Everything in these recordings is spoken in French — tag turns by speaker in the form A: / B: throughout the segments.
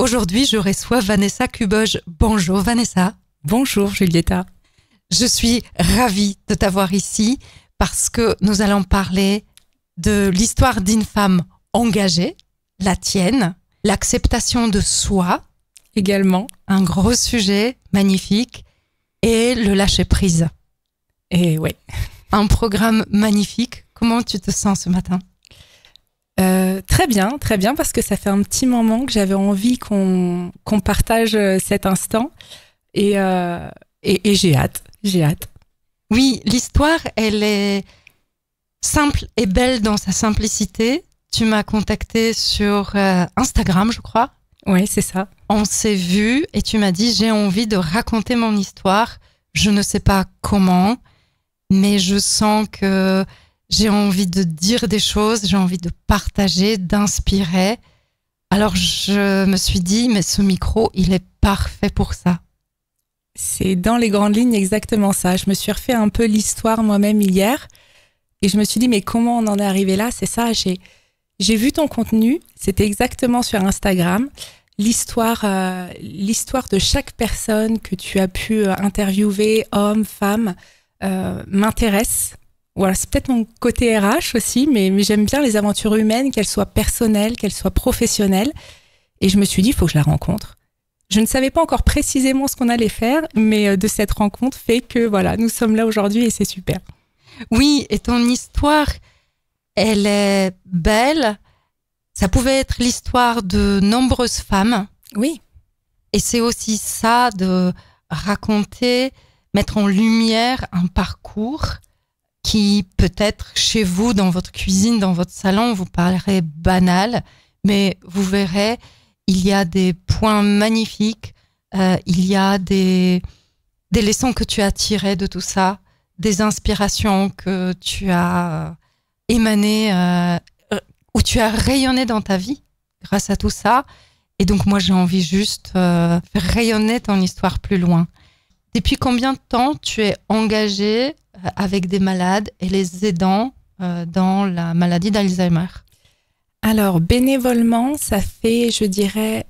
A: aujourd'hui, je reçois Vanessa Kuboge. Bonjour Vanessa.
B: Bonjour Julieta.
A: Je suis ravie de t'avoir ici parce que nous allons parler de l'histoire d'une femme engagée, la tienne, l'acceptation de soi,
B: Également.
A: un gros sujet magnifique, et le lâcher-prise.
B: Et ouais.
A: Un programme magnifique. Comment tu te sens ce matin ?
B: Très bien, parce que ça fait un petit moment que j'avais envie qu'on partage cet instant. Et j'ai hâte.
A: Oui, l'histoire, elle est simple et belle dans sa simplicité. Tu m'as contactée sur Instagram, je crois.
B: Oui, c'est ça.
A: On s'est vu et tu m'as dit, j'ai envie de raconter mon histoire. Je ne sais pas comment, mais je sens que j'ai envie de dire des choses, j'ai envie de partager, d'inspirer. Alors je me suis dit, mais ce micro, il est parfait pour ça.
B: C'est dans les grandes lignes exactement ça. Je me suis refait un peu l'histoire moi-même hier et je me suis dit, mais comment on en est arrivé là ? C'est ça, j'ai vu ton contenu, c'était exactement sur Instagram. L'histoire de chaque personne que tu as pu interviewer, homme, femme, m'intéresse. Voilà, c'est peut-être mon côté RH aussi, mais j'aime bien les aventures humaines, qu'elles soient personnelles, qu'elles soient professionnelles. Et je me suis dit, il faut que je la rencontre. Je ne savais pas encore précisément ce qu'on allait faire, mais de cette rencontre fait que voilà, nous sommes là aujourd'hui et c'est super.
A: Oui, et ton histoire, elle est belle. Ça pouvait être l'histoire de nombreuses femmes.
B: Oui.
A: Et c'est aussi ça de raconter, mettre en lumière un parcours qui peut-être chez vous, dans votre cuisine, dans votre salon, vous paraît banal, mais vous verrez, il y a des points magnifiques, il y a des leçons que tu as tirées de tout ça, des inspirations que tu as émanées, où tu as rayonné dans ta vie grâce à tout ça. Et donc moi, j'ai envie juste faire rayonner ton histoire plus loin. Depuis combien de temps tu es engagée avec des malades et les aidants dans la maladie d'Alzheimer ?
B: Alors, bénévolement, ça fait, je dirais,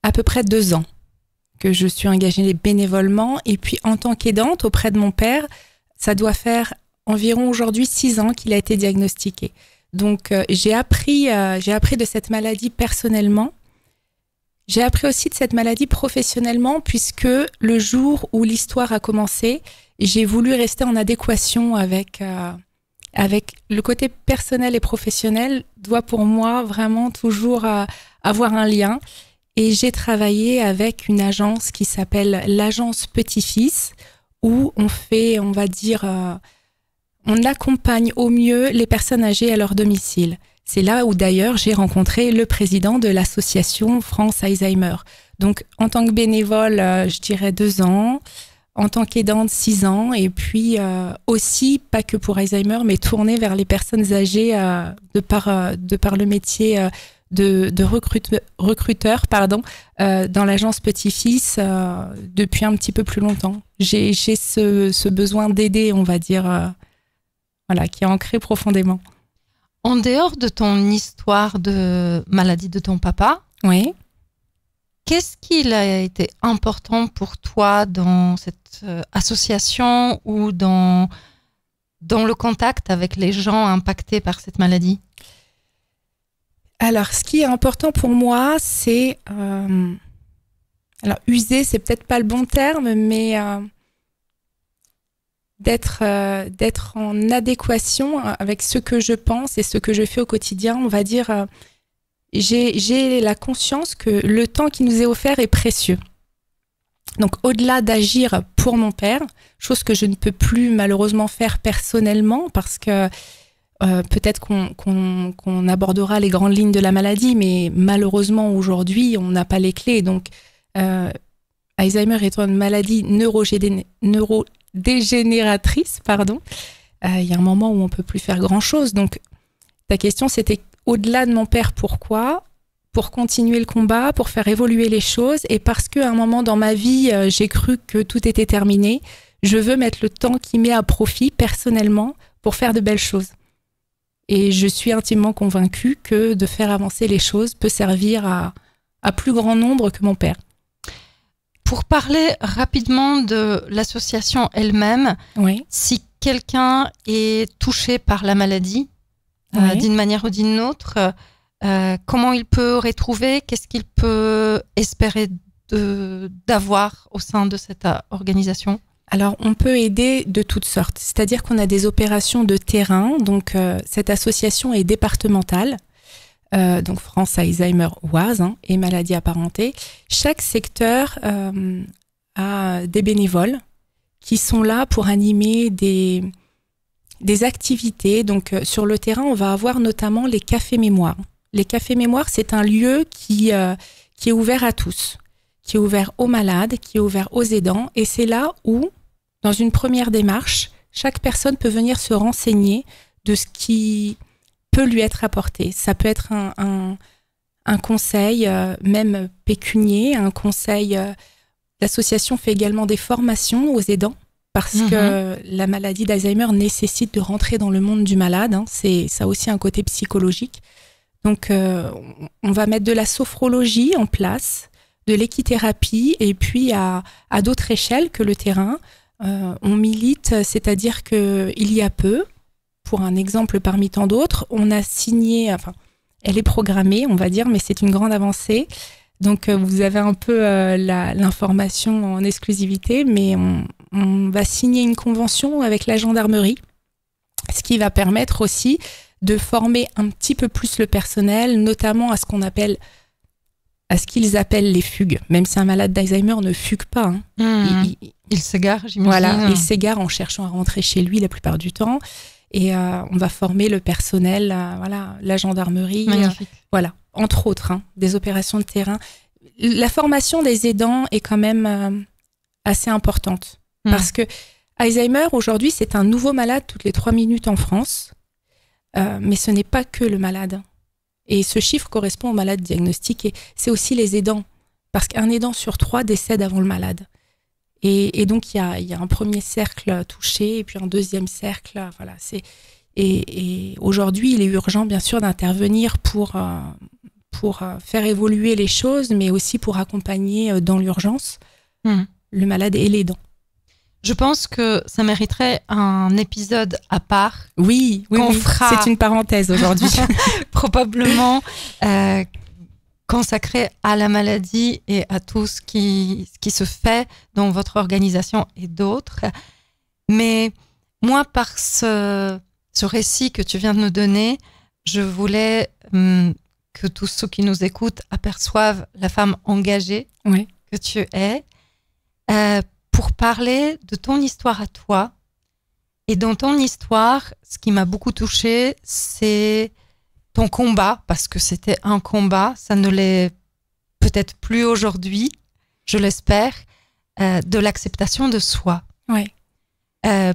B: à peu près 2 ans que je suis engagée bénévolement. Et puis, en tant qu'aidante auprès de mon père, ça doit faire environ aujourd'hui 6 ans qu'il a été diagnostiqué. Donc, j'ai appris de cette maladie personnellement. J'ai appris aussi de cette maladie professionnellement, puisque le jour où l'histoire a commencé, j'ai voulu rester en adéquation avec le côté personnel et professionnel doit pour moi vraiment toujours avoir un lien. Et j'ai travaillé avec une agence qui s'appelle l'agence Petit-Fils, où on fait, on va dire, on accompagne au mieux les personnes âgées à leur domicile. C'est là où d'ailleurs j'ai rencontré le président de l'association France Alzheimer. Donc en tant que bénévole, je dirais 2 ans. En tant qu'aidante, 6 ans, et puis aussi, pas que pour Alzheimer, mais tournée vers les personnes âgées de par le métier de recruteur dans l'agence Petit-Fils depuis un petit peu plus longtemps. J'ai ce besoin d'aider, on va dire, voilà, qui est ancré profondément.
A: En dehors de ton histoire de maladie de ton papa,
B: Oui.
A: qu'est-ce qu'il a été important pour toi dans cette association ou dans le contact avec les gens impactés par cette maladie ?
B: Alors, ce qui est important pour moi, c'est... alors, user, c'est peut-être pas le bon terme, mais d'être en adéquation avec ce que je pense et ce que je fais au quotidien. On va dire, j'ai la conscience que le temps qui nous est offert est précieux. Donc, au-delà d'agir pour mon père, chose que je ne peux plus malheureusement faire personnellement parce que peut-être qu'on abordera les grandes lignes de la maladie, mais malheureusement aujourd'hui, on n'a pas les clés. Donc, Alzheimer étant une maladie neurodégénératrice, il y a un moment où on ne peut plus faire grand-chose. Donc, ta question, c'était au-delà de mon père, pourquoi ? Pour continuer le combat, pour faire évoluer les choses, et parce qu'à un moment dans ma vie, j'ai cru que tout était terminé, je veux mettre le temps qui m'est à profit personnellement pour faire de belles choses. Et je suis intimement convaincue que de faire avancer les choses peut servir à à plus grand nombre que mon père.
A: Pour parler rapidement de l'association elle-même,
B: Oui.
A: si quelqu'un est touché par la maladie, d'une manière ou d'une autre, comment il peut retrouver, qu'est-ce qu'il peut espérer d'avoir au sein de cette organisation?
B: Alors, on peut aider de toutes sortes. C'est-à-dire qu'on a des opérations de terrain. Donc, cette association est départementale. Donc, France Alzheimer Oise et maladies apparentées. Chaque secteur a des bénévoles qui sont là pour animer des activités. Donc, sur le terrain, on va avoir notamment les cafés mémoires. Les cafés mémoires, c'est un lieu qui est ouvert à tous, qui est ouvert aux malades, qui est ouvert aux aidants. Et c'est là où, dans une première démarche, chaque personne peut venir se renseigner de ce qui peut lui être apporté. Ça peut être un conseil, même pécunier, un conseil. L'association fait également des formations aux aidants parce que la maladie d'Alzheimer nécessite de rentrer dans le monde du malade. Ça a aussi un côté psychologique. Donc, on va mettre de la sophrologie en place, de l'équithérapie et puis à d'autres échelles que le terrain. On milite, c'est-à-dire qu'il y a peu, pour un exemple parmi tant d'autres, on a signé, enfin, elle est programmée, on va dire, mais c'est une grande avancée. Donc, vous avez un peu l'information en exclusivité, mais on va signer une convention avec la gendarmerie, ce qui va permettre aussi de former un petit peu plus le personnel, notamment à ce qu'ils appellent les fugues. Même si un malade d'Alzheimer ne fugue pas.
A: Il s'égare, j'imagine.
B: Voilà, il s'égare en cherchant à rentrer chez lui la plupart du temps. Et on va former le personnel, la gendarmerie. Voilà, entre autres, des opérations de terrain. La formation des aidants est quand même assez importante. Parce que Alzheimer, aujourd'hui, c'est un nouveau malade toutes les 3 minutes en France. Mais ce n'est pas que le malade. Et ce chiffre correspond aux malades diagnostiqués. C'est aussi les aidants. Parce qu'un aidant sur 3 décède avant le malade. Et donc, il y a un premier cercle touché et puis un deuxième cercle. Voilà, et aujourd'hui, il est urgent, bien sûr, d'intervenir pour faire évoluer les choses, mais aussi pour accompagner dans l'urgence le malade et l'aidant.
A: Je pense que ça mériterait un épisode à part.
B: Oui. C'est une parenthèse aujourd'hui.
A: Probablement consacré à la maladie et à tout ce qui se fait dans votre organisation et d'autres. Mais moi, par ce récit que tu viens de nous donner, je voulais que tous ceux qui nous écoutent aperçoivent la femme engagée que tu es. Pour parler de ton histoire à toi. Et dans ton histoire, ce qui m'a beaucoup touchée, c'est ton combat, parce que c'était un combat, ça ne l'est peut-être plus aujourd'hui, je l'espère, de l'acceptation de soi.
B: Oui.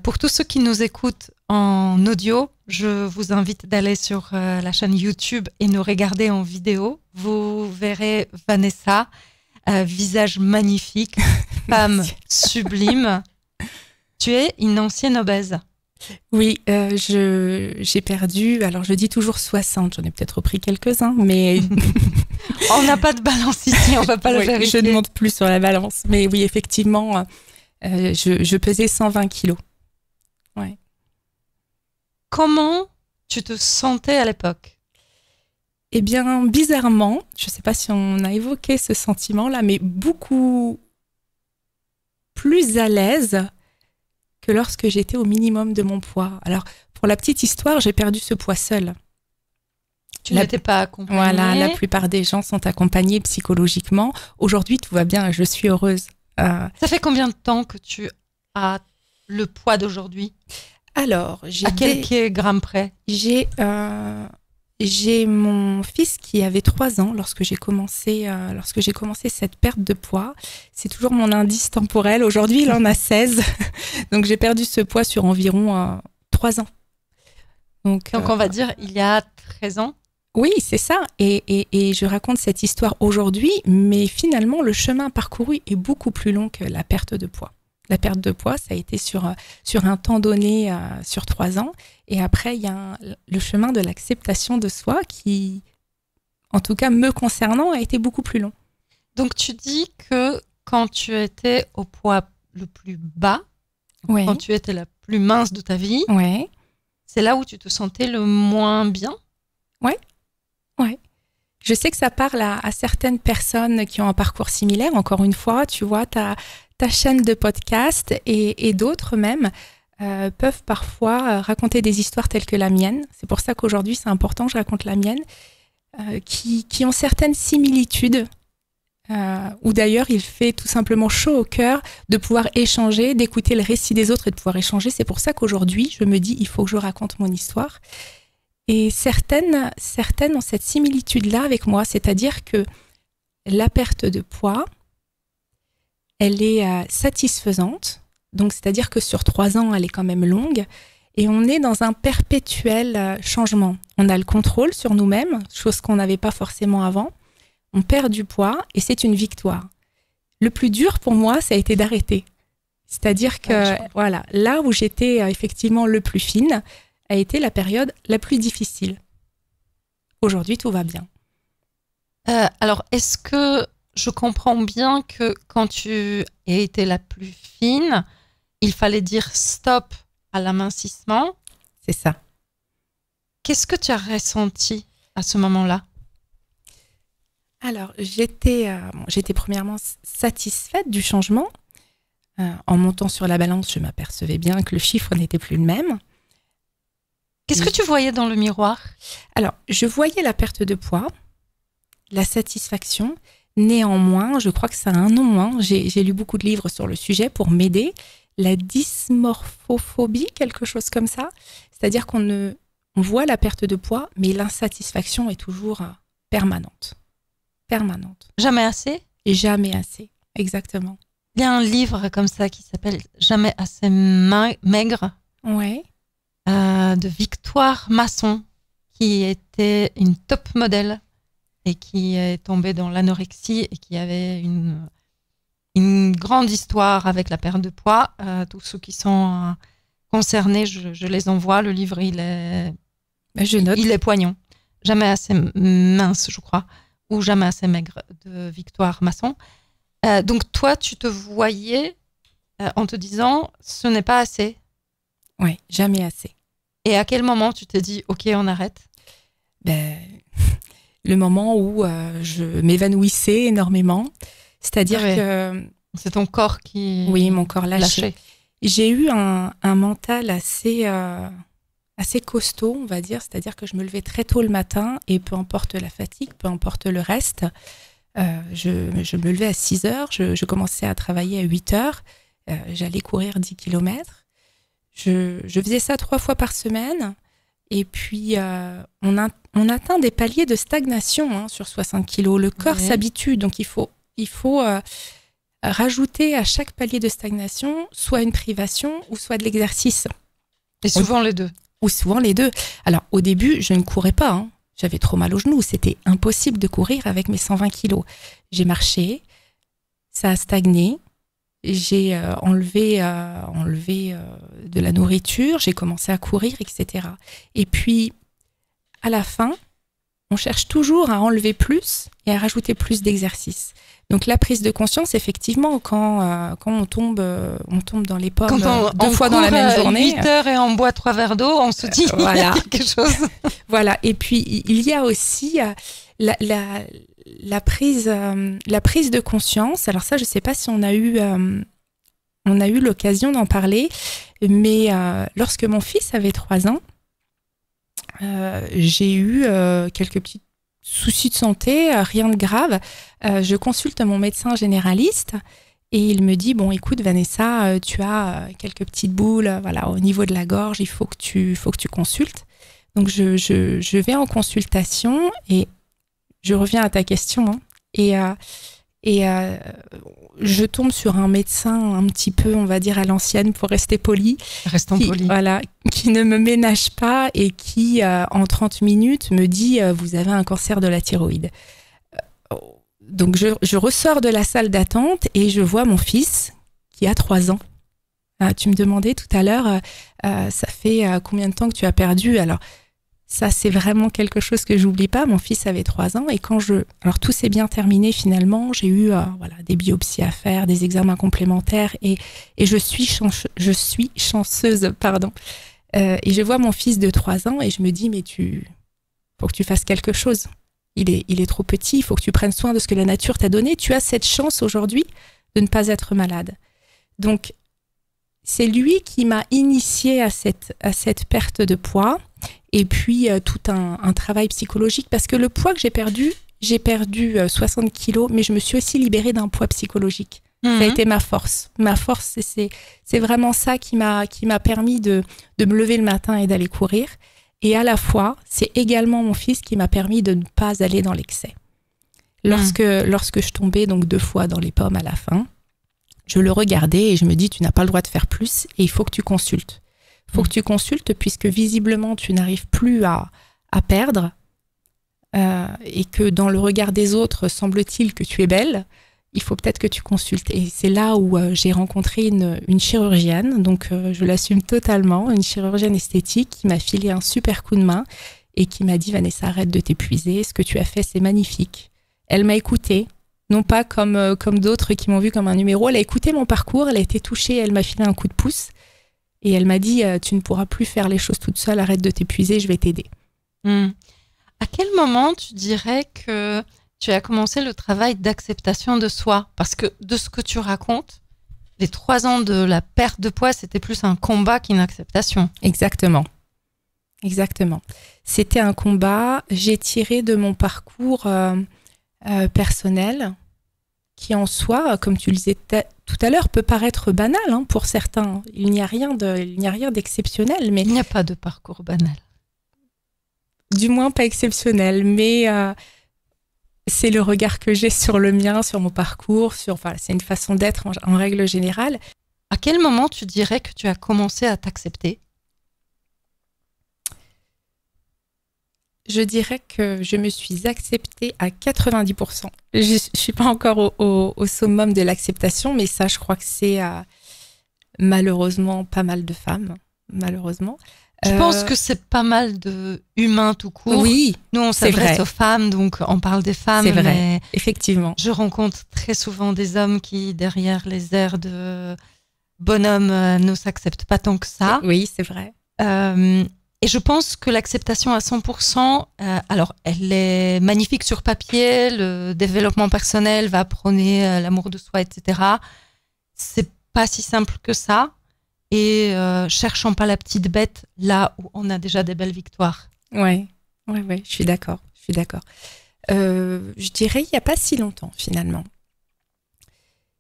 A: Pour tous ceux qui nous écoutent en audio, je vous invite d'aller sur la chaîne YouTube et nous regarder en vidéo. Vous verrez Vanessa, visage magnifique, femme sublime. Tu es une ancienne obèse.
B: Oui, j'ai perdu, alors je dis toujours 60, j'en ai peut-être repris quelques-uns, mais...
A: On n'a pas de balance ici, on ne va pas le vérifier.
B: Je ne monte plus sur la balance, mais oui, effectivement, je pesais 120 kilos. Ouais.
A: Comment tu te sentais à l'époque ?
B: Eh bien, bizarrement, je ne sais pas si on a évoqué ce sentiment-là, mais beaucoup plus à l'aise que lorsque j'étais au minimum de mon poids. Alors, pour la petite histoire, j'ai perdu ce poids seul.
A: Tu n'étais pas accompagnée.
B: Voilà, la plupart des gens sont accompagnés psychologiquement. Aujourd'hui, tout va bien, je suis heureuse.
A: Ça fait combien de temps que tu as le poids d'aujourd'hui ?
B: Alors,
A: à quelques grammes près ?
B: J'ai mon fils qui avait 3 ans lorsque j'ai commencé cette perte de poids. C'est toujours mon indice temporel. Aujourd'hui, il en a 16. Donc, j'ai perdu ce poids sur environ 3 ans. Donc
A: on va dire il y a 13 ans.
B: Oui, c'est ça. Et je raconte cette histoire aujourd'hui, mais finalement, le chemin parcouru est beaucoup plus long que la perte de poids. La perte de poids, ça a été sur un temps donné, sur 3 ans. Et après, il y a le chemin de l'acceptation de soi qui, en tout cas me concernant, a été beaucoup plus long.
A: Donc, tu dis que quand tu étais au poids le plus bas,
B: Ouais.
A: quand tu étais la plus mince de ta vie,
B: Ouais.
A: c'est là où tu te sentais le moins bien?
B: Ouais. Je sais que ça parle à certaines personnes qui ont un parcours similaire. Encore une fois, tu vois, ta chaîne de podcast et d'autres même peuvent parfois raconter des histoires telles que la mienne. C'est pour ça qu'aujourd'hui, c'est important que je raconte la mienne, qui ont certaines similitudes. Où d'ailleurs, il fait tout simplement chaud au cœur de pouvoir échanger, d'écouter le récit des autres et de pouvoir échanger. C'est pour ça qu'aujourd'hui, je me dis, il faut que je raconte mon histoire. Et certaines ont cette similitude-là avec moi, c'est-à-dire que la perte de poids, elle est satisfaisante. Donc, c'est-à-dire que sur 3 ans, elle est quand même longue. Et on est dans un perpétuel changement. On a le contrôle sur nous-mêmes, chose qu'on n'avait pas forcément avant. On perd du poids et c'est une victoire. Le plus dur pour moi, ça a été d'arrêter. C'est-à-dire que voilà, là où j'étais effectivement le plus fine, a été la période la plus difficile. Aujourd'hui, tout va bien.
A: Alors, est-ce que je comprends bien que quand tu as été la plus fine, il fallait dire stop à l'amincissement?
B: C'est ça.
A: Qu'est-ce que tu as ressenti à ce moment-là?
B: Alors, j'étais premièrement satisfaite du changement. En montant sur la balance, je m'apercevais bien que le chiffre n'était plus le même.
A: Qu'est-ce que tu voyais dans le miroir?
B: Alors, je voyais la perte de poids, la satisfaction. Néanmoins, je crois que ça a un nom. Hein. J'ai lu beaucoup de livres sur le sujet pour m'aider. La dysmorphophobie, quelque chose comme ça. C'est-à-dire on voit la perte de poids, mais l'insatisfaction est toujours permanente.
A: Jamais assez?
B: Et jamais assez, exactement.
A: Il y a un livre comme ça qui s'appelle Jamais assez maigre,
B: Ouais.
A: De Victoire Masson, qui était une top modèle et qui est tombée dans l'anorexie et qui avait une grande histoire avec la perte de poids. Tous ceux qui sont concernés, je les envoie. Le livre, il est poignant. Jamais assez mince, je crois, ou Jamais assez maigre de Victoire Masson. Donc toi, tu te voyais en te disant, ce n'est pas assez.
B: Oui, jamais assez.
A: Et à quel moment tu t'es dit, ok, on arrête?
B: Le moment où je m'évanouissais énormément. C'est-à-dire que...
A: C'est ton corps qui...
B: Oui, mon corps lâchait. J'ai eu un mental assez costaud, on va dire. C'est-à-dire que je me levais très tôt le matin et peu importe la fatigue, peu importe le reste, je me levais à 6 heures, je commençais à travailler à 8 heures, j'allais courir 10 kilomètres. Je faisais ça 3 fois par semaine et puis on atteint des paliers de stagnation sur 60 kilos. Le corps s'habitue, donc il faut rajouter à chaque palier de stagnation soit une privation ou soit de l'exercice.
A: Et souvent les deux.
B: Ou souvent les deux. Alors au début, je ne courais pas, hein. J'avais trop mal aux genoux, c'était impossible de courir avec mes 120 kilos. J'ai marché, ça a stagné. J'ai enlevé de la nourriture, j'ai commencé à courir, etc. Et puis, à la fin, on cherche toujours à enlever plus et à rajouter plus d'exercice. Donc, la prise de conscience, effectivement, quand on tombe dans les pommes deux fois dans la même journée.
A: 8 heures et on boit 3 verres d'eau, on se dit
B: voilà.
A: quelque chose.
B: Voilà. Et puis, il y a aussi la prise de conscience. Alors ça, je ne sais pas si on a eu l'occasion d'en parler, mais lorsque mon fils avait 3 ans, j'ai eu quelques petits soucis de santé, rien de grave. Je consulte mon médecin généraliste et il me dit, bon, écoute Vanessa, tu as quelques petites boules au niveau de la gorge, il faut que tu consultes. Donc je vais en consultation et je reviens à ta question, hein, et je tombe sur un médecin un petit peu, on va dire, à l'ancienne, pour rester poli.
A: Restons polis.
B: Voilà, qui ne me ménage pas et qui, en 30 minutes, me dit « Vous avez un cancer de la thyroïde ». Donc, je ressors de la salle d'attente et je vois mon fils qui a 3 ans. Tu me demandais tout à l'heure, ça fait combien de temps que tu as perdu? Alors, Ça, c'est vraiment quelque chose que j'oublie pas. Mon fils avait 3 ans et alors tout s'est bien terminé finalement. J'ai eu des biopsies à faire, des examens complémentaires et je suis chanceuse, pardon. Et je vois mon fils de 3 ans et je me dis, mais faut que tu fasses quelque chose. Il est trop petit, il faut que tu prennes soin de ce que la nature t'a donné. Tu as cette chance aujourd'hui de ne pas être malade. Donc, c'est lui qui m'a initiée à cette perte de poids. Et puis, tout un travail psychologique. Parce que le poids que j'ai perdu 60 kilos, mais je me suis aussi libérée d'un poids psychologique. Ça a été ma force. Ma force, c'est vraiment ça qui m'a permis de me lever le matin et d'aller courir. Et à la fois, c'est également mon fils qui m'a permis de ne pas aller dans l'excès. Lorsque je tombais donc 2 fois dans les pommes à la fin, je le regardais et je me dis, tu n'as pas le droit de faire plus et il faut que tu consultes. Il faut que tu consultes puisque visiblement, tu n'arrives plus à perdre et que dans le regard des autres, semble-t-il que tu es belle. Il faut peut-être que tu consultes. Et c'est là où j'ai rencontré une chirurgienne, donc je l'assume totalement, une chirurgienne esthétique qui m'a filé un super coup de main et qui m'a dit, Vanessa, arrête de t'épuiser, ce que tu as fait, c'est magnifique. Elle m'a écoutée, non pas comme d'autres qui m'ont vue comme un numéro, elle a écouté mon parcours, elle a été touchée, elle m'a filé un coup de pouce et elle m'a dit, tu ne pourras plus faire les choses toute seule, arrête de t'épuiser, je vais t'aider.
A: À quel moment tu dirais que tu as commencé le travail d'acceptation de soi? Parce que de ce que tu racontes, les 3 ans de la perte de poids, c'était plus un combat qu'une acceptation.
B: Exactement. C'était un combat. J'ai tiré de mon parcours personnel, qui en soi, comme tu le disais tout à l'heure, peut paraître banal pour certains. Il n'y a rien d'exceptionnel. Mais
A: il n'y a pas de parcours banal.
B: Du moins pas exceptionnel, mais c'est le regard que j'ai sur le mien, sur mon parcours, c'est une façon d'être en règle générale.
A: À quel moment tu dirais que tu as commencé à t'accepter?
B: Je dirais que je me suis acceptée à 90%. Je ne suis pas encore au summum de l'acceptation, mais ça, je crois que c'est malheureusement pas mal de femmes, malheureusement.
A: Je pense que c'est pas mal de humains tout court.
B: Oui,
A: nous on s'adresse aux femmes, donc on parle des femmes.
B: C'est vrai,
A: mais
B: effectivement.
A: Je rencontre très souvent des hommes qui, derrière les airs de bonhomme, ne s'acceptent pas tant que ça.
B: Oui, c'est vrai.
A: Et je pense que l'acceptation à 100%, alors elle est magnifique sur papier, le développement personnel va prôner l'amour de soi, etc. C'est pas si simple que ça. Et cherchons pas la petite bête là où on a déjà des belles victoires.
B: Ouais, je suis d'accord. Je dirais il n'y a pas si longtemps finalement.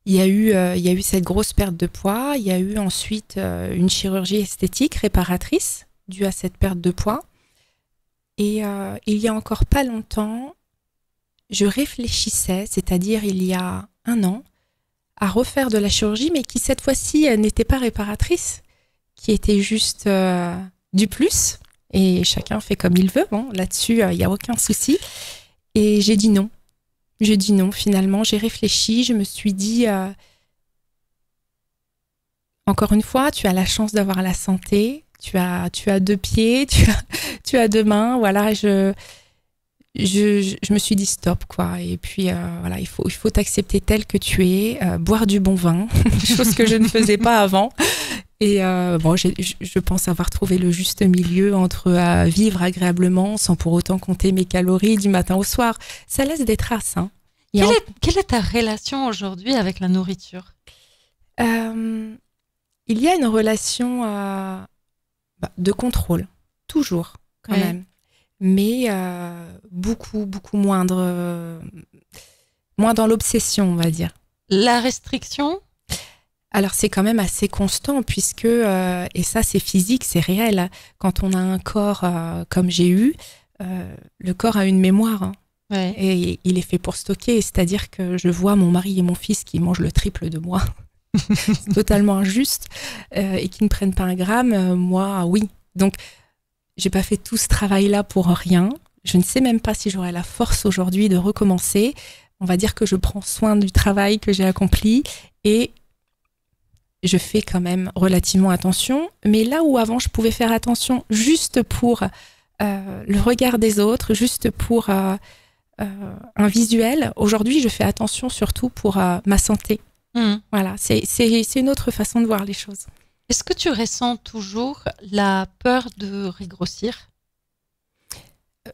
B: Il y a eu cette grosse perte de poids. Il y a eu ensuite une chirurgie esthétique réparatrice due à cette perte de poids. Et il y a encore pas longtemps, je réfléchissais, c'est-à-dire il y a 1 an, à refaire de la chirurgie, mais qui cette fois-ci n'était pas réparatrice, qui était juste du plus. Et chacun fait comme il veut. Bon, là-dessus, il n'y a aucun souci. Et j'ai dit non. Finalement. J'ai réfléchi, je me suis dit, encore une fois, tu as la chance d'avoir la santé, tu as 2 pieds, tu as 2 mains. Voilà, je me suis dit stop, quoi. Et puis, voilà, il faut t'accepter tel que tu es, boire du bon vin, chose que je ne faisais pas avant. Et bon, je pense avoir trouvé le juste milieu entre vivre agréablement sans pour autant compter mes calories du matin au soir. Ça laisse des traces. Hein.
A: Quelle est ta relation aujourd'hui avec la nourriture?
B: Il y a une relation de contrôle, toujours, quand même. Mais beaucoup moindre, moins dans l'obsession, on va dire.
A: La restriction?
B: Alors, c'est quand même assez constant puisque, et ça, c'est physique, c'est réel. Quand on a un corps comme j'ai eu, le corps a une mémoire. Hein, et il est fait pour stocker. C'est-à-dire que je vois mon mari et mon fils qui mangent le triple de moi. C'est totalement injuste. Et qui ne prennent pas un gramme. Moi, oui. Donc, j'ai pas fait tout ce travail-là pour rien. Je ne sais même pas si j'aurai la force aujourd'hui de recommencer. On va dire que je prends soin du travail que j'ai accompli et je fais quand même relativement attention. Mais là où avant je pouvais faire attention juste pour le regard des autres, juste pour un visuel. Aujourd'hui, je fais attention surtout pour ma santé. Voilà, c'est une autre façon de voir les choses.
A: Est-ce que tu ressens toujours la peur de régrossir?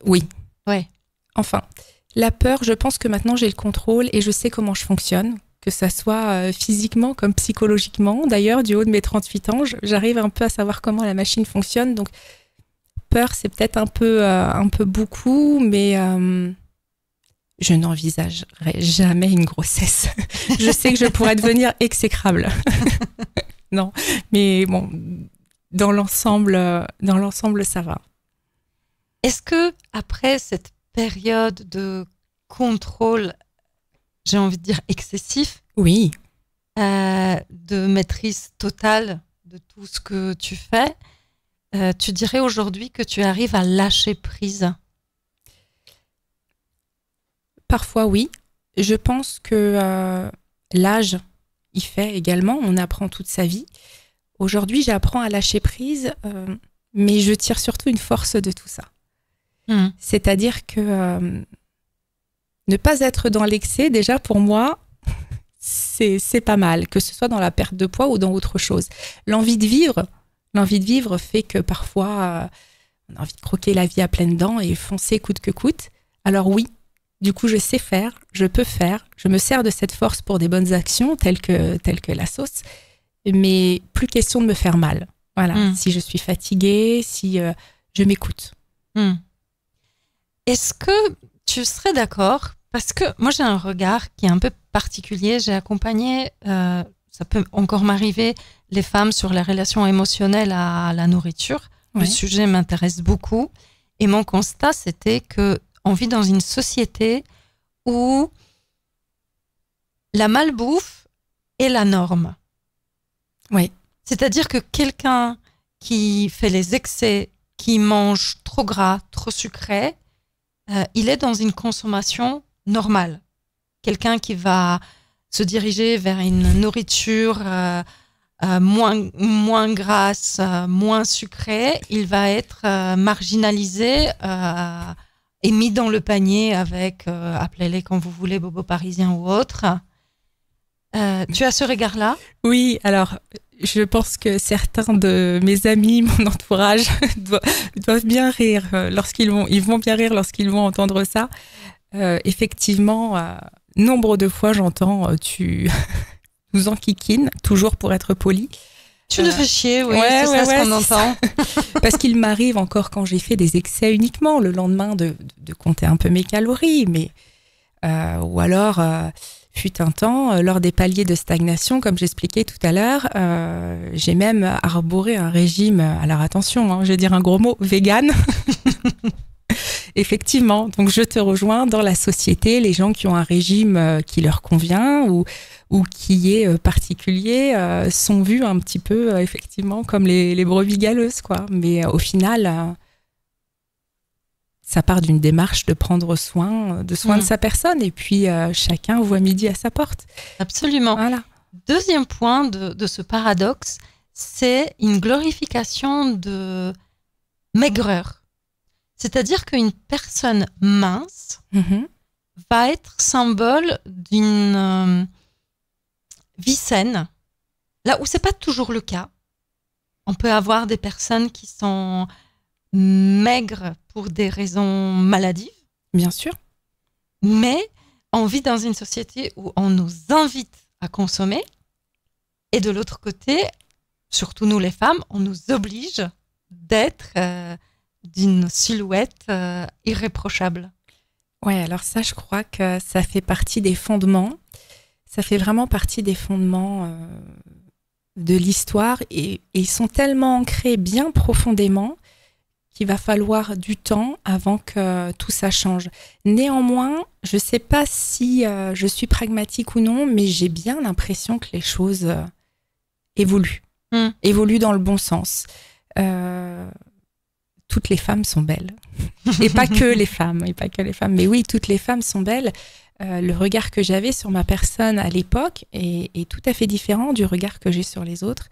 B: Oui.
A: Ouais.
B: Enfin, la peur, je pense que maintenant j'ai le contrôle et je sais comment je fonctionne, que ça soit physiquement comme psychologiquement. D'ailleurs, du haut de mes 38 ans, j'arrive un peu à savoir comment la machine fonctionne. Donc, peur, c'est peut-être un peu beaucoup, mais je n'envisagerai jamais une grossesse. Je sais que je pourrais devenir exécrable. Non, mais bon, dans l'ensemble, ça va.
A: Est-ce que après cette période de contrôle, j'ai envie de dire excessif,
B: oui,
A: de maîtrise totale de tout ce que tu fais, tu dirais aujourd'hui que tu arrives à lâcher prise?
B: Parfois oui. Je pense que l'âge y fait également. On apprend toute sa vie. Aujourd'hui, j'apprends à lâcher prise, mais je tire surtout une force de tout ça. C'est-à-dire que ne pas être dans l'excès, déjà pour moi, c'est pas mal, que ce soit dans la perte de poids ou dans autre chose. L'envie de vivre fait que parfois, on a envie de croquer la vie à pleines dents et foncer coûte que coûte. Alors oui, du coup, je sais faire, je peux faire, je me sers de cette force pour des bonnes actions telles que la sauce, mais plus question de me faire mal. Voilà, si je suis fatiguée, si je m'écoute.
A: Est-ce que tu serais d'accord? Parce que moi, j'ai un regard qui est un peu particulier. J'ai accompagné, ça peut encore m'arriver, les femmes sur les relations émotionnelles à la nourriture. Ouais. Le sujet m'intéresse beaucoup. Et mon constat, c'était qu'on vit dans une société où la malbouffe est la norme.
B: Oui.
A: C'est-à-dire que quelqu'un qui fait les excès, qui mange trop gras, trop sucré, il est dans une consommation normale. Quelqu'un qui va se diriger vers une nourriture moins grasse, moins sucrée, il va être marginalisé et mis dans le panier avec, appelez-les quand vous voulez, bobo parisien ou autre. Tu as ce regard-là?
B: Oui, alors je pense que certains de mes amis, mon entourage, doivent bien rire ils vont bien rire lorsqu'ils vont entendre ça. Effectivement, nombre de fois j'entends tu nous enquiquines, toujours pour être poli.
A: Tu nous fais chier, oui, c'est ça ce qu'on entend.
B: Parce qu'il m'arrive encore quand j'ai fait des excès uniquement le lendemain de compter un peu mes calories, mais ou alors fut un temps, lors des paliers de stagnation, comme j'expliquais tout à l'heure, j'ai même arboré un régime, alors attention, hein, je vais dire un gros mot, vegan. Effectivement, donc je te rejoins dans la société, les gens qui ont un régime qui leur convient ou qui est particulier sont vus un petit peu effectivement comme les brebis galeuses, quoi. Mais au final, ça part d'une démarche de prendre soin de sa personne et puis chacun voit midi à sa porte.
A: Absolument.
B: Voilà.
A: Deuxième point de ce paradoxe, c'est une glorification de maigreur. C'est-à-dire qu'une personne mince va être symbole d'une vie saine, là où c'est pas toujours le cas. On peut avoir des personnes qui sont maigres pour des raisons maladives.
B: Bien sûr.
A: Mais on vit dans une société où on nous invite à consommer et de l'autre côté, surtout nous les femmes, on nous oblige d'être d'une silhouette irréprochable.
B: Ouais, alors ça, je crois que ça fait partie des fondements. Ça fait vraiment partie des fondements de l'histoire et ils sont tellement ancrés bien profondément qu'il va falloir du temps avant que tout ça change. Néanmoins, je ne sais pas si je suis pragmatique ou non, mais j'ai bien l'impression que les choses évoluent dans le bon sens. Toutes les femmes sont belles. Et pas que les femmes. Mais oui, toutes les femmes sont belles. Le regard que j'avais sur ma personne à l'époque est tout à fait différent du regard que j'ai sur les autres.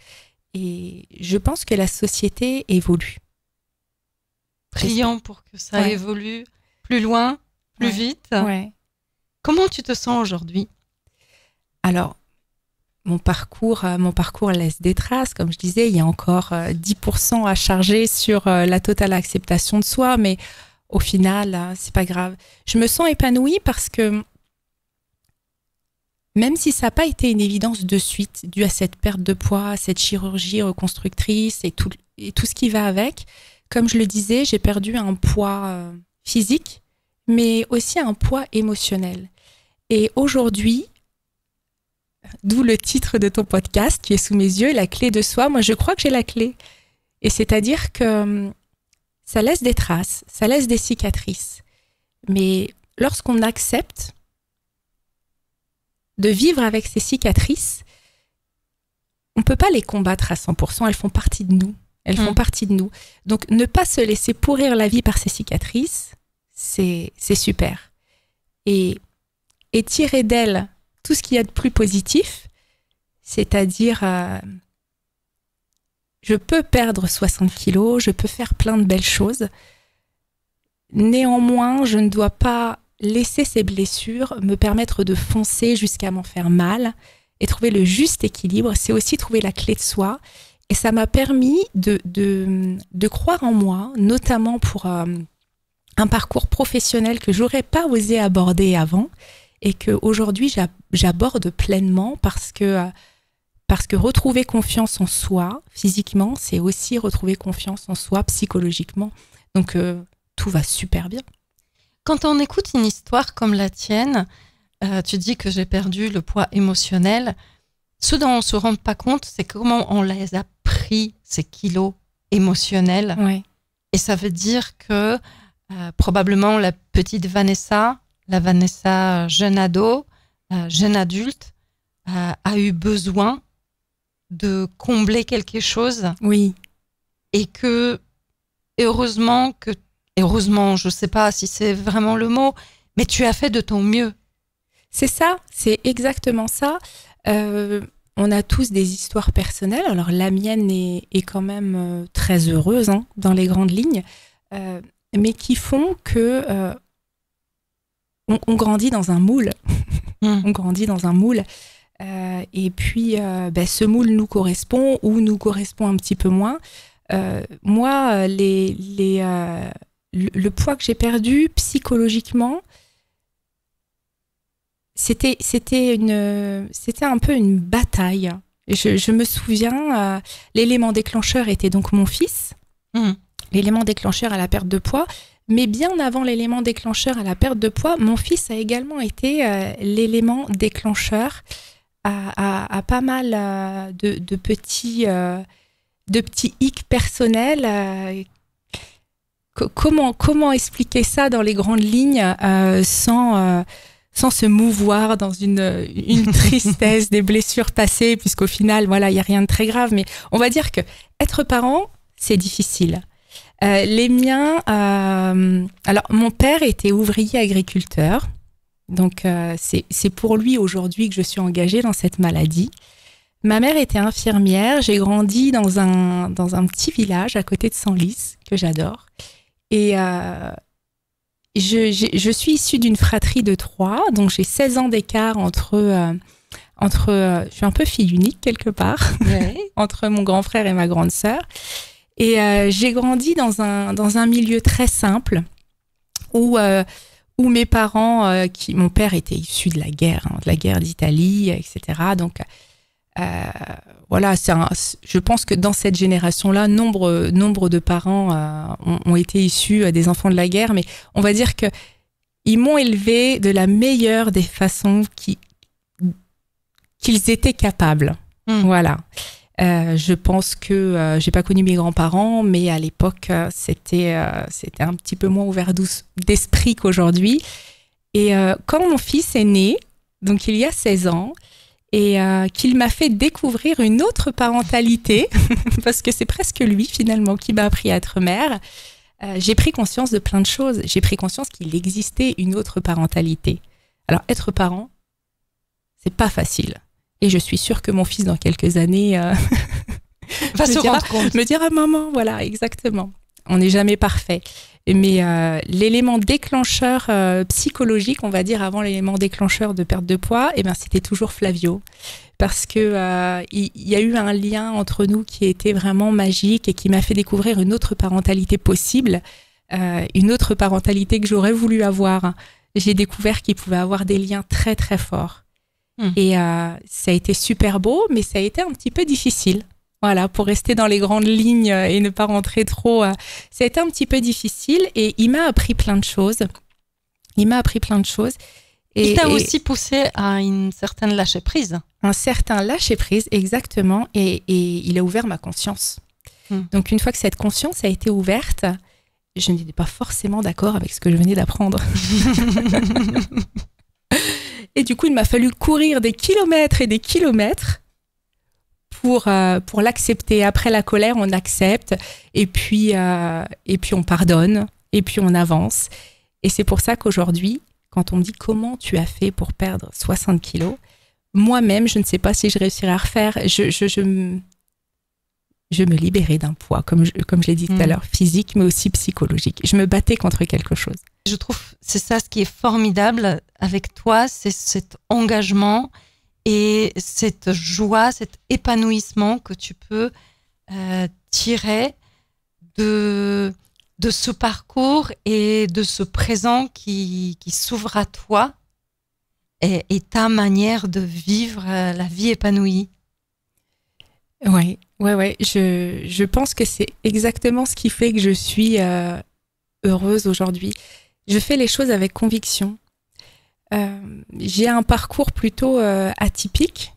B: Et je pense que la société évolue.
A: priant pour que ça évolue plus loin, plus vite.
B: Ouais.
A: Comment tu te sens aujourd'hui?
B: Alors, mon parcours laisse des traces. Comme je disais, il y a encore 10% à charger sur la totale acceptation de soi, mais au final, c'est pas grave. Je me sens épanouie parce que même si ça n'a pas été une évidence de suite, due à cette perte de poids, à cette chirurgie reconstructrice et tout ce qui va avec, comme je le disais, j'ai perdu un poids physique, mais aussi un poids émotionnel. Et aujourd'hui, d'où le titre de ton podcast, Tu es sous mes yeux, la clé de soi. Moi, je crois que j'ai la clé. Et c'est-à-dire que ça laisse des traces, ça laisse des cicatrices. Mais lorsqu'on accepte de vivre avec ces cicatrices, on ne peut pas les combattre à 100%, elles font partie de nous. Elles font partie de nous. Donc, ne pas se laisser pourrir la vie par ces cicatrices, c'est super. Et tirer d'elles tout ce qu'il y a de plus positif, c'est-à-dire je peux perdre 60 kilos, je peux faire plein de belles choses. Néanmoins, je ne dois pas laisser ces blessures me permettre de foncer jusqu'à m'en faire mal et trouver le juste équilibre. C'est aussi trouver la clé de soi. Et ça m'a permis de croire en moi, notamment pour un parcours professionnel que j'aurais pas osé aborder avant et qu'aujourd'hui j'aborde pleinement parce que retrouver confiance en soi physiquement, c'est aussi retrouver confiance en soi psychologiquement. Donc tout va super bien.
A: Quand on écoute une histoire comme la tienne, tu dis que j'ai perdu le poids émotionnel. Ce dont on ne se rend pas compte, c'est comment on les a pris, ces kilos émotionnels.
B: Ouais.
A: Et ça veut dire que probablement la petite Vanessa, la Vanessa jeune ado, jeune adulte, a eu besoin de combler quelque chose.
B: Oui.
A: Et que, heureusement, je ne sais pas si c'est vraiment le mot, mais tu as fait de ton mieux.
B: C'est ça, c'est exactement ça. On a tous des histoires personnelles. Alors la mienne est quand même très heureuse dans les grandes lignes, mais qui font que on grandit dans un moule. On grandit dans un moule. Et puis, ce moule nous correspond ou nous correspond un petit peu moins. Moi, le poids que j'ai perdu psychologiquement, c'était un peu une bataille. Je me souviens, l'élément déclencheur était donc mon fils, l'élément déclencheur à la perte de poids. Mais bien avant l'élément déclencheur à la perte de poids, mon fils a également été l'élément déclencheur à pas mal de petits hicks personnels. Comment expliquer ça dans les grandes lignes sans se mouvoir dans une tristesse des blessures passées, puisqu'au final, voilà, il n'y a rien de très grave. Mais on va dire que être parent, c'est difficile. Les miens, alors mon père était ouvrier agriculteur, donc c'est pour lui aujourd'hui que je suis engagée dans cette maladie. Ma mère était infirmière, j'ai grandi dans un petit village à côté de Senlis, que j'adore. Et je suis issue d'une fratrie de 3, donc j'ai 16 ans d'écart entre je suis un peu fille unique quelque part, entre mon grand frère et ma grande sœur. Et j'ai grandi dans un milieu très simple où mes parents, mon père était issu de la guerre d'Italie, etc. Donc voilà, je pense que dans cette génération-là, nombre de parents ont été issus des enfants de la guerre, mais on va dire que ils m'ont élevé de la meilleure des façons qu'ils étaient capables. Voilà. Je pense que j'ai pas connu mes grands-parents, mais à l'époque c'était un petit peu moins ouvert d'esprit qu'aujourd'hui. Et quand mon fils est né, donc il y a 16 ans, et qu'il m'a fait découvrir une autre parentalité, parce que c'est presque lui finalement qui m'a appris à être mère, j'ai pris conscience de plein de choses. J'ai pris conscience qu'il existait une autre parentalité. Alors être parent, c'est pas facile. Et je suis sûre que mon fils, dans quelques années,
A: va se rendre compte.
B: Me dira maman, voilà, exactement. on n'est jamais parfait. Mais l'élément déclencheur psychologique, on va dire, avant l'élément déclencheur de perte de poids, eh ben, c'était toujours Flavio. Parce que il y a eu un lien entre nous qui était vraiment magique et qui m'a fait découvrir une autre parentalité possible, une autre parentalité que j'aurais voulu avoir. J'ai découvert qu'il pouvait avoir des liens très, très forts. Et ça a été super beau, mais ça a été un petit peu difficile. Voilà, pour rester dans les grandes lignes et ne pas rentrer trop. Ça a été un petit peu difficile et il m'a appris plein de choses. Et
A: il t'a aussi poussé à une certaine lâcher-prise.
B: Un certain lâcher-prise, exactement. Et il a ouvert ma conscience. Donc, une fois que cette conscience a été ouverte, je n'étais pas forcément d'accord avec ce que je venais d'apprendre. Et du coup, il m'a fallu courir des kilomètres et des kilomètres pour l'accepter. Après la colère, on accepte et puis on pardonne et puis on avance. Et c'est pour ça qu'aujourd'hui, quand on me dit comment tu as fait pour perdre 60 kilos, moi-même, je ne sais pas si je réussirai à refaire. Je me libérais d'un poids, comme je l'ai dit tout à l'heure, physique, mais aussi psychologique. Je me battais contre quelque chose.
A: Je trouve c'est ça ce qui est formidable avec toi, c'est cet engagement et cette joie, cet épanouissement que tu peux tirer de ce parcours et de ce présent qui s'ouvre à toi et ta manière de vivre la vie épanouie.
B: Ouais. Je pense que c'est exactement ce qui fait que je suis heureuse aujourd'hui. Je fais les choses avec conviction. J'ai un parcours plutôt atypique,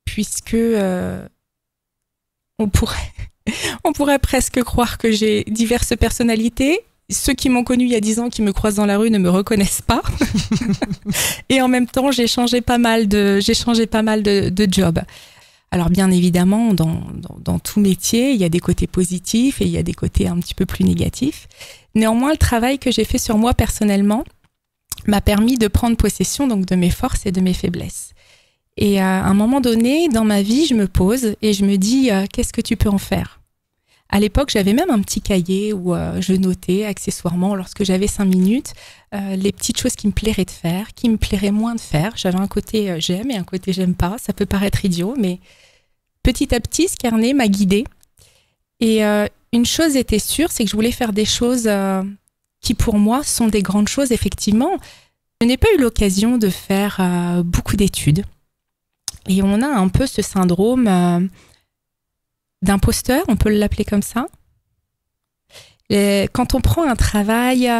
B: puisque on pourrait presque croire que j'ai diverses personnalités. Ceux qui m'ont connue il y a 10 ans, qui me croisent dans la rue, ne me reconnaissent pas. Et en même temps, j'ai changé pas mal de jobs. Alors bien évidemment, dans tout métier, il y a des côtés positifs et il y a des côtés un petit peu plus négatifs. Néanmoins, le travail que j'ai fait sur moi personnellement m'a permis de prendre possession donc de mes forces et de mes faiblesses. Et à un moment donné, dans ma vie, je me pose et je me dis qu'est-ce que tu peux en faire ? À l'époque, j'avais même un petit cahier où je notais accessoirement, lorsque j'avais 5 minutes, les petites choses qui me plairaient de faire, qui me plairaient moins de faire. J'avais un côté j'aime et un côté j'aime pas. Ça peut paraître idiot, mais petit à petit, ce carnet m'a guidée. Et une chose était sûre, c'est que je voulais faire des choses qui, pour moi, sont des grandes choses, effectivement. Je n'ai pas eu l'occasion de faire beaucoup d'études. Et on a un peu ce syndrome d'imposteur, on peut l'appeler comme ça. Quand on prend un travail,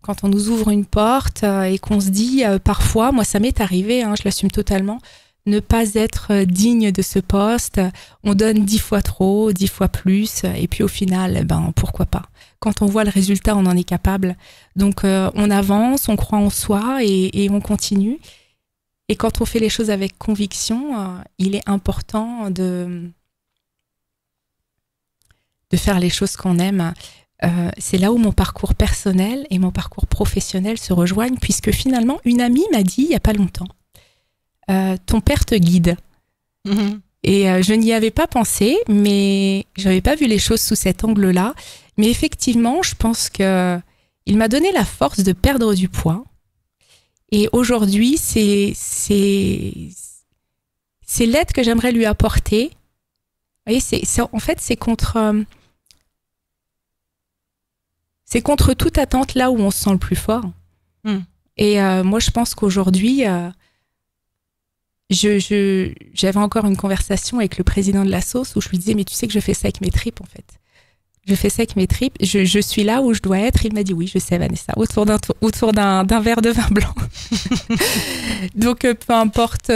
B: quand on nous ouvre une porte et qu'on se dit parfois, moi ça m'est arrivé, je l'assume totalement, ne pas être digne de ce poste, on donne 10 fois trop, 10 fois plus, et puis au final, pourquoi pas. Quand on voit le résultat, on en est capable. Donc on avance, on croit en soi et on continue. Et quand on fait les choses avec conviction, il est important de faire les choses qu'on aime. C'est là où mon parcours personnel et mon parcours professionnel se rejoignent, puisque finalement, une amie m'a dit il n'y a pas longtemps, ton père te guide. Et je n'y avais pas pensé, mais je n'avais pas vu les choses sous cet angle-là. Mais effectivement, je pense qu'il m'a donné la force de perdre du poids. Et aujourd'hui, c'est l'aide que j'aimerais lui apporter. Vous voyez, en fait, c'est contre toute attente là où on se sent le plus fort. Et moi, je pense qu'aujourd'hui, j'avais encore une conversation avec le président de la sauce où je lui disais, mais tu sais que je fais ça avec mes tripes, en fait. Je fais ça avec mes tripes. Je suis là où je dois être. Il m'a dit, oui, je sais, Vanessa, autour d'un verre de vin blanc. Donc, peu importe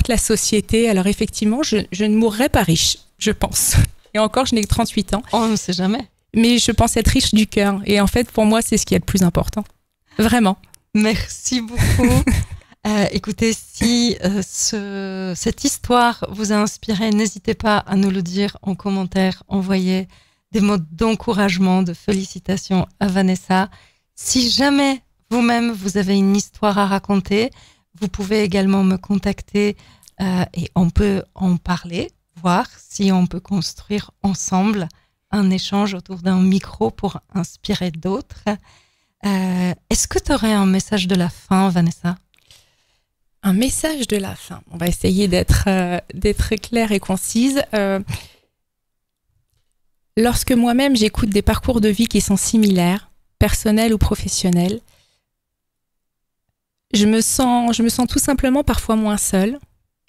B: la société. Alors, effectivement, je ne mourrai pas riche, je pense. Et encore, je n'ai que 38 ans.
A: On ne sait jamais.
B: Mais je pense être riche du cœur. Et en fait, pour moi, c'est ce qui est le plus important. Vraiment.
A: Merci beaucoup. Écoutez, si cette histoire vous a inspiré, n'hésitez pas à nous le dire en commentaire. Envoyez des mots d'encouragement, de félicitations à Vanessa. Si jamais vous-même, vous avez une histoire à raconter, vous pouvez également me contacter et on peut en parler, voir si on peut construire ensemble un échange autour d'un micro pour inspirer d'autres. Est-ce que tu aurais un message de la fin, Vanessa?
B: Un message de la fin. On va essayer d'être claire et concise. Lorsque moi-même j'écoute des parcours de vie qui sont similaires, personnels ou professionnels, je me sens tout simplement parfois moins seule.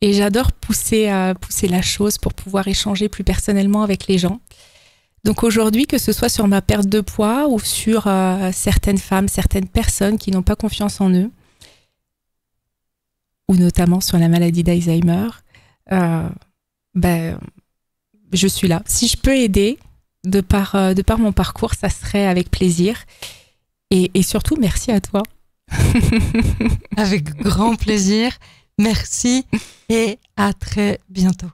B: Et j'adore pousser la chose pour pouvoir échanger plus personnellement avec les gens. Donc aujourd'hui, que ce soit sur ma perte de poids ou sur certaines femmes, certaines personnes qui n'ont pas confiance en eux, ou notamment sur la maladie d'Alzheimer, je suis là. Si je peux aider de par mon parcours, ça serait avec plaisir. Et surtout, merci à toi.
A: Avec grand plaisir. Merci et à très bientôt.